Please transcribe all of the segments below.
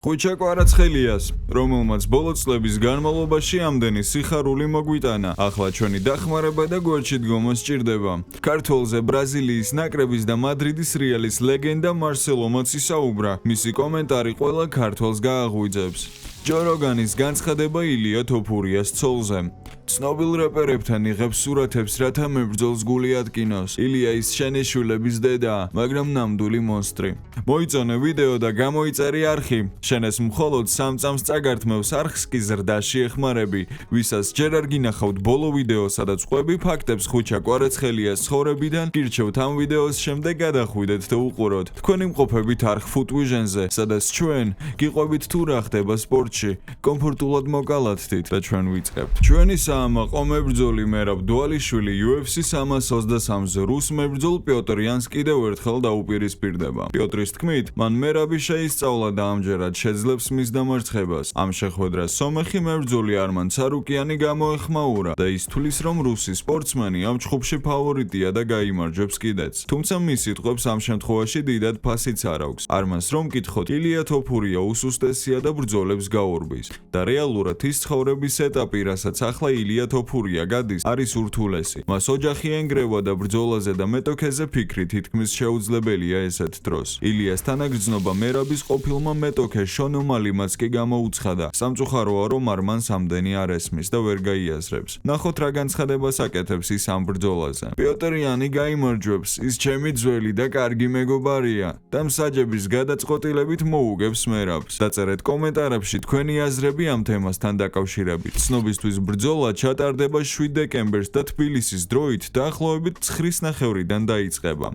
ხუჩა კვარაცხელიას, რომელმაც ბოლო წლების განმავლობაში ამდენი სიხარული მოგვიტანა, ახლა ჩვენი დახმარება და გვერდში დგომა სჭირდება. ქართველზე ბრაზილიის ნაკრების და მადრიდის რეალის ლეგენდა მარსელო მოცი საუბრა, მისი კომენტარი ყველა ქართველს გააღვიძებს. ჯო როგანის განცხადება ილია თოფურიას ცოლზე. ცნობილ რეპერებთან იღებს სურათებს, რათა მებრძოლს გული ატკინოს. ილია ის შენიშვილების დედაა, მაგრამ ნამდვილი მონსტრი. მოიწონე ვიდეო და გამოიწერე არხი. შენ ეს მხოლოდ 3 წამს წაგართმევს არხს კი ზრდაში ეხმარები. ვისაც ჯერ არ გინახავთ ბოლო ვიდეო, სადაც ყვები ფაქტებს ხუჩა კვარაცხელიას ცხოვრებიდან, გირჩევთ ამ ვიდეოს შემდეგ გადახვიდეთ და უყუროთ. თქვენი მყოფებით არხ Futvision-ზე, სადაც ჩვენ გიყვებით თუ რა ხდება სპორტში. კომფორტულად მოკალათდით და ჩვენ ვიწყებთ. ჩვენი საამაყო მებრძოლი მერაბ დვალიშვილი UFC 323-ზე რუს მებრძოლ პიოტრ იანს კიდევ ერთხელ დაუპირისპირდება. პიოტრის თქმით, მან მერაბი შეისწავლა და ამჯერად შეძლებს მის დამარცხებას. ამ შეხვედრას სომეხი მებრძოლი არმან ცარუკიანი გამოეხმაურა და ის თვლის, რომ რუსი სპორტსმენი ამ ჩხუბში ფავორიტია და გაიმარჯვებს კიდეც. თუმცა მის სიტყვებს ამ შემთხვევაში დიდად ფასიც არ აქვს. არმანს რომ გითხოთ, ილია თოფურია უსუსტესია და ბრძოლებს გაურბის და რეალურად ის ცხოვრების ეტაპი, რასაც ახლა ილია თოფურია გადის, არის ურთულესი. მას ოჯახი ენგრევა და ბრძოლაზე და მეტოქეზე ფიქრი თითქმის შეუძლებელია ესეთ დროს. ილიას თანაგრძნობა მერაბის ყოფილმა მეტოქე შონ უმალიმაც კი გამოუცხადა. სამწუხაროა, რომ არმანს ამდენი არ ესმის და ვერ გაიაზრებს. ნახოთ რა განცხადებას აკეთებს ის ამ ბრძოლაზე. პიოტრ იანი გაიმარჯვებს, ის ჩემი ძველი და კარგი მეგობარია და მსაჯების გადაწყვეტილებით მოუგებს მერაბს. დაწერეთ კომენტარებში თქვენი აზრები ამ თემასთან დაკავშირებით. ცნობისთვის ბრძოლა ჩატარდება 7 დეკემბერს და თბილისის დროით დაახლოებით 9:30-დან დაიწყება.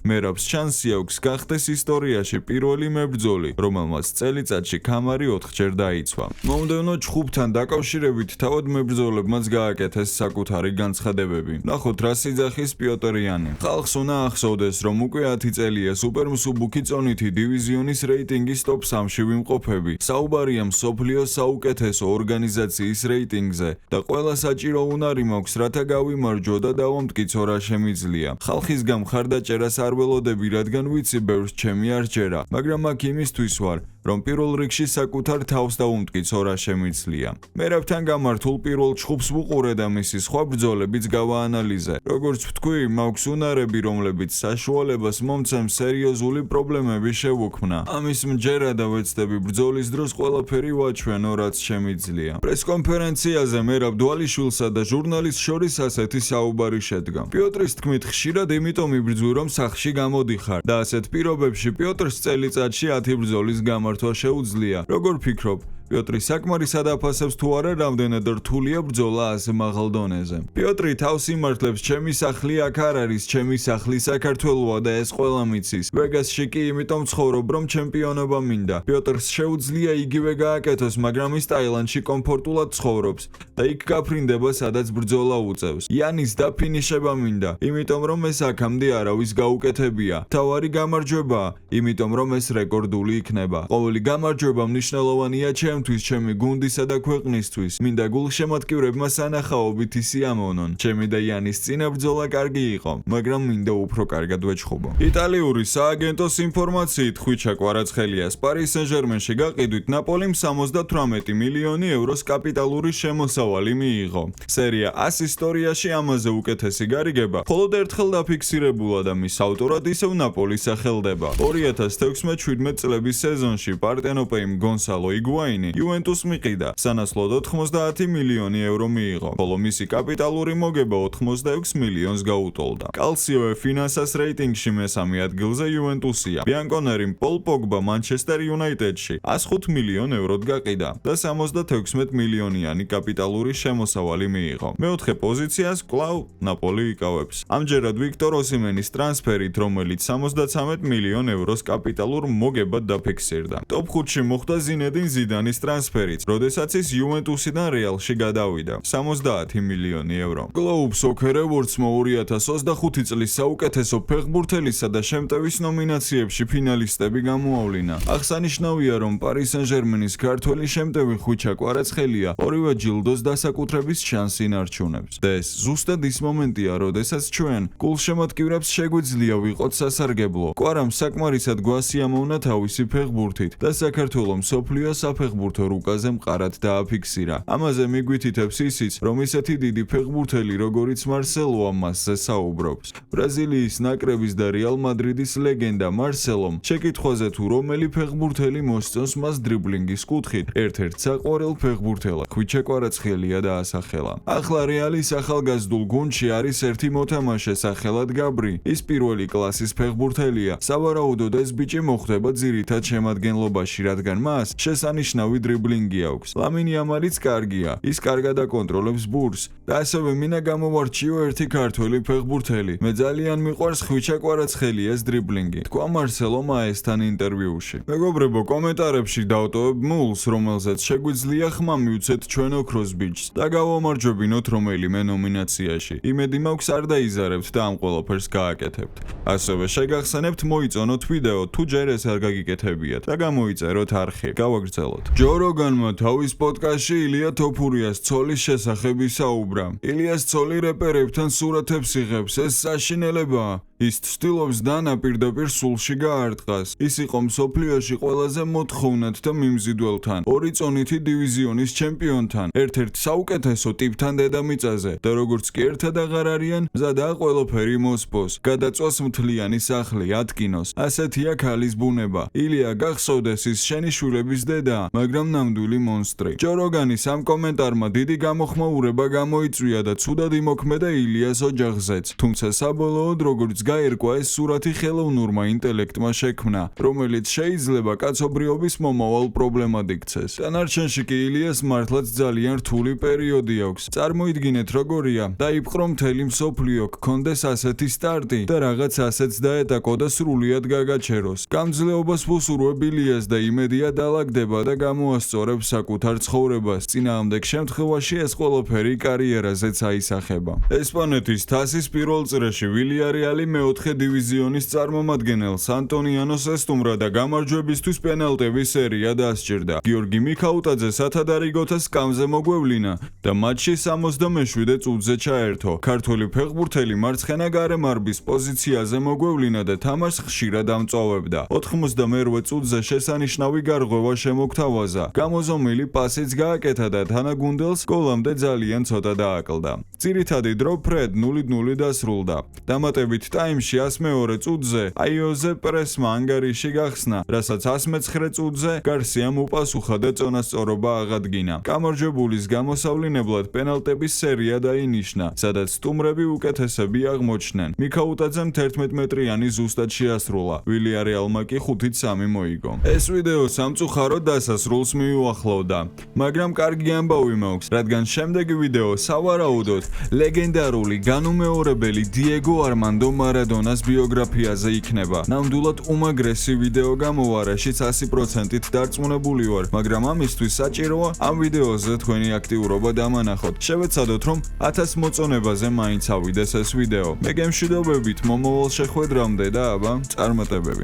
მერაბს შანსი აქვს გახდეს ისტორიაში პირველი მებრძოლი, რომელმაც წელიწადში ქამარი 4-ჯერ დაიცვა. მომდევნო ჩხუბთან დაკავშირებით თავად მებრძოლებმაც გააკეთეს საკუთარი განცხადებები. ნახოთ რა სიძახის პიოტრ იანი. ხალხს უნდა ახსოვდეს, რომ უკვე 10 წელია სუპერმსუბუქი წონითი დივიზიონის რეიტინგის ტოპ 3-ში ვიმყოფები. საუბარია მსოფლიოს საუკეთესო ორგანიზაციის რეიტინგზე და ყველა საჭირო უნარი მაქვს, რათა გავიმარჯვო და დავამტკიცო რა შემიძლია. ხალხის გამხარდაჭერას არ ველოდები, რადგან ვიცი ბევრს ჩემი არ ჯერა, მაგრამ აქ იმისთვის ვარ, რომ პირველ რიგში საკუთარ თავს დავუმტკიცო რა შემიძლია. მერაბთან გამართულ პირველ ჩხუბს ვუყურე და მისი სხვა ბრძოლებიც გავაანალიზე. როგორც ვთქვი, მაქვს უნარები, რომლებიც საშუალებას მომცემს სერიოზული პრობლემები შევუქმნა. ამის მჯერა და ვეცდები ბრძოლის დროს ყველაფერი ვაჩვენო, რაც შემიძლია. პრესკონფერენციაზე მერაბ დვალიშვილსა და ჟურნალისტს შორის ასეთი საუბარი შედგა. პიოტრის თქმით, ხშირად იმიტომ იბრძვი, რომ სახში გამოდიხარ და ასეთ პირობებში პიოტრს წელიწადში 10 ბრძოლის გამართვა შეუძლია. როგორ ფიქრობ? პიოტრი საკმარისად აფასებს თუ არა რამდენად რთულია ბრძოლა ასე მაღალ დონეზე. პიოტრი თავს იმართლებს, ჩემი სახლი აქ არ არის, ჩემი სახლი საქართველოა და ეს ყველა მიცის. ვეგასში კი იმიტომ ცხოვრობ, რომ ჩემპიონობა მინდა. პიოტრს შეუძლია იგივე გააკეთოს, მაგრამ ის ტაილანდში კომფორტულად ცხოვრობს და იქ გაფრინდება, სადაც ბრძოლა უწევს. იანის დაფინიშება მინდა, იმიტომ რომ ეს აქამდე არავის გაუკეთებია. თავარი გამარჯვებაა, იმიტომ რომ ეს რეკორდული იქნება. ყოველი გამარჯვება მნიშვნელოვანია ჩემთვის, ჩემი გუნდისა და ქვეყნისთვის. მინდა გულშემატკივრებმა სანახაობით ისიამოვნონ. ჩემი და იანის წინა ბრძოლა კარგი იყო, მაგრამ მინდა უფრო კარგად ვეჩხუბო. იტალიური სააგენტოს ინფორმაციით, ხუჩა კვარაცხელიას პარი სენ-ჟერმენში გაყიდვით ნაპოლიმ 78 მილიონი ევროს კაპიტალური შემოსავალი მიიღო. სერია A-ს ისტორიაში ამაზე უკეთესი გარიგება მხოლოდ ერთხელ დაფიქსირებულა და მის ავტორად ისევ ნაპოლი სახელდება. 2016-17 წლების სეზონში პარტენოპეიმ გონსალო იგუაინი იუვენტუს მიყიდა, სანაცვლოდ 90 მილიონი ევრო მიიღო, ხოლო მისი კაპიტალური მოგება 86 მილიონს გაუტოლდა. კალციო ფინანსას რეიტინგში მესამე ადგილზე იუვენტუსია. ბიანკონერიმ პოლ პოგბა მანჩესტერ იუნაიტედში 105 მილიონ ევროდ გაყიდა და 76 მილიონიანი კაპიტალური შემოსავალი მიიღო. მეოთხე პოზიციას კვლავ ნაპოლი იკავებს. ამჯერად ვიქტორ ოსიმენის ტრანსფერით, რომელიც 73 მილიონ ევროს კაპიტალურ მოგებად დაფიქსირდა. ტოპ 5-ში მოხვდა ზინედინ ზიდანი მილიონის ტრანსფერიც, როდესაც ის იუვენტუსიდან რეალში გადავიდა 70 მილიონი ევრო. Globe Soccer Awards-მა 2025 წლის საუკეთესო ფეხბურთელისა და შემტევის ნომინაციებში ფინალისტები გამოავლინა. აღსანიშნავია, რომ Paris Saint-Germain-ის ქართველი შემტევი ხვიჩა კვარაცხელია ორივე ჯილდოს დასაკუთრების შანსი ინარჩუნებს. და ეს ზუსტად ის მომენტია, როდესაც ჩვენ გულშემატკივრებს შეგვიძლია ვიყოთ სასარგებლო. კვარამ საკმარისად გვასიამოვნა თავისი ფეხბურთით და საქართველოს მსოფლიო საფეხბურთო რუკაზე მყარად დააფიქსირა. ამაზე მიგვითითებს ისიც, რომ ისეთი დიდი ფეხბურთელი როგორიც მარსელოა მასზე საუბრობს. ბრაზილიის ნაკრების და რეალ მადრიდის ლეგენდა მარსელომ შეკითხვაზე თუ რომელი ფეხბურთელი მოსწონს მას დრიბლინგის კუთხით, ერთ-ერთ საყვარელ ფეხბურთელად ხვიჩა კვარაცხელია დაასახელა. ახლა რეალის ახალგაზრდულ გუნდში არის ერთი მოთამაშე სახელად გაბრი. ის პირველი კლასის ფეხბურთელია. სავარაუდოდ ეს ბიჭი მოხვდება ძირითად შემადგენლობაში, რადგან მას შესანიშნავი დრიბლინგი აქვს. ლამინ იამალიც კარგია. ის კარგად აკონტროლებს ბურს და ასევე მინდა გამოვარჩიო ერთი ქართველი ფეხბურთელი. მე ძალიან მიყვარს ხვიჩა კვარაცხელიას დრიბლინგი, თქვა მარსელო მაესთან ინტერვიუში. მეგობრებო, კომენტარებში დავტოვებ მულს, რომელზეც შეგვიძლია ხმა მივცეთ ჩვენ ოქროს ბიჭს და გავამარჯვებინოთ რომელიმე ნომინაციაში. იმედი მაქვს არ დაიზარებთ და ამ ყველაფერს გააკეთებთ. ასევე შეგახსენებთ მოიწონოთ ვიდეო თუ ჯერ ეს არ გაგიკეთებიათ და გამოიწეროთ არხი. გავაგრძელოთ. ჯო როგანმა თავის პოდკასტში ილია თოფურიას ცოლის შესახებ ისაუბრა. ილიას ცოლი რეპერებთან სურათებს იღებს, ეს საშინელებაა. ის ცდილობს დანა პირდაპირ სულში გაარტყას. ის იყო მსოფლიოში ყველაზე მოთხოვნად და მიმზიდველთან, ორი წონითი დივიზიონის ჩემპიონთან, ერთ-ერთ საუკეთესო ტიპთან დედამიწაზე და როგორც კი ერთად აღარ არიან, მზადაა ყველაფერი მოსპოს, გადაწვას მთლიანი სახლი, ატკინოს. ასეთია ქალის ბუნება. ილია გახსოვდეს ის შენი შვილების დედა, მაგრამ ნამდვილი მონსტრი. ჯო როგანის ამ კომენტარმა დიდი გამოხმაურება გამოიწვია და ცუდად იმოქმედა ილიას ოჯახზეც. თუმცა საბოლოოდ როგორც გაერკვა ეს სურათი ხელოვნურმა ინტელექტმა შექმნა, რომელიც შეიძლება კაცობრიობის მომავალ პრობლემად იქცეს. დანარჩენში კი ილიას მართლაც ძალიან რთული პერიოდი აქვს. წარმოიდგინეთ როგორია, დაიპყრო მთელი მსოფლიო, გქონდეს ასეთი სტარტი და რაღაც ასეთს დაეტაკო და სრულიად გაგაჩეროს. გამძლეობას ვუსურვებ ილიას და იმედია დაალაგდება და გამოასწორებს საკუთარ ცხოვრებას. წინააღმდეგ შემთხვევაში ეს ყველაფერი კარიერაზეც აისახება. ესპანეთის თასის პირველ წრეში ვილიარეალი მეოთხე დივიზიონის წარმომადგენელს ანტონიანოს ესტუმრა და გამარჯვებისთვის პენალტების სერია დასჭირდა. გიორგი მიქაუტაძე სათადარიგოთა სკამზე მოგვევლინა და მატჩი 67 წუთზე ჩაერთო. ქართველი ფეხბურთელი მარცხენა გარემარბის პოზიციაზე მოგვევლინა და თამაშს ხშირად ამწოვებდა. 98 წუთზე შესანიშნავი გარღვევა შემოგთავაზა. გამოზომილი პასიც გააკეთა და თანაგუნდელს გოლამდე ძალიან ცოტა დააკლდა. ძირითადი დრო ფრედ 0-0 დასრულდა. დამატებით ტაიმში 102 წუთზე აიოზე პრესმა ანგარიში გახსნა, რასაც 109 წუთზე გარსიამ უპასუხა და წონასწორობა აღადგინა. გამარჯვებულის გამოსავლინებლად პენალტების სერია დაინიშნა, სადაც სტუმრები უკეთესები აღმოჩნდნენ. მიქაუტაძემ 11 მეტრიანი ზუსტად შეასრულა. ვილიარეალმა კი 5-3 მოიგო. ეს ვიდეო სამწუხაროდ დასასრულს მიუახლოვდა, მაგრამ კარგი ამბავი მაქვს, რადგან შემდეგი ვიდეო სავარაუდოდ ლეგენდარული განუმეორებელი დიეგო არმანდო მარადონას ბიოგრაფიაზე იქნება. ნამდვილად უმაგრესი ვიდეო გამოვა, რაშიც 100%-ით დარწმუნებული ვარ, მაგრამ ამისთვის საჭიროა ამ ვიდეოზე თქვენი აქტიურობა დამანახოთ. შევეცადოთ, რომ 1000 მოწონებაზე მაინც ავიდეს ეს ვიდეო. მე გემშვიდობებით მომავალ შეხვედრამდე და აბა, წარმატებები.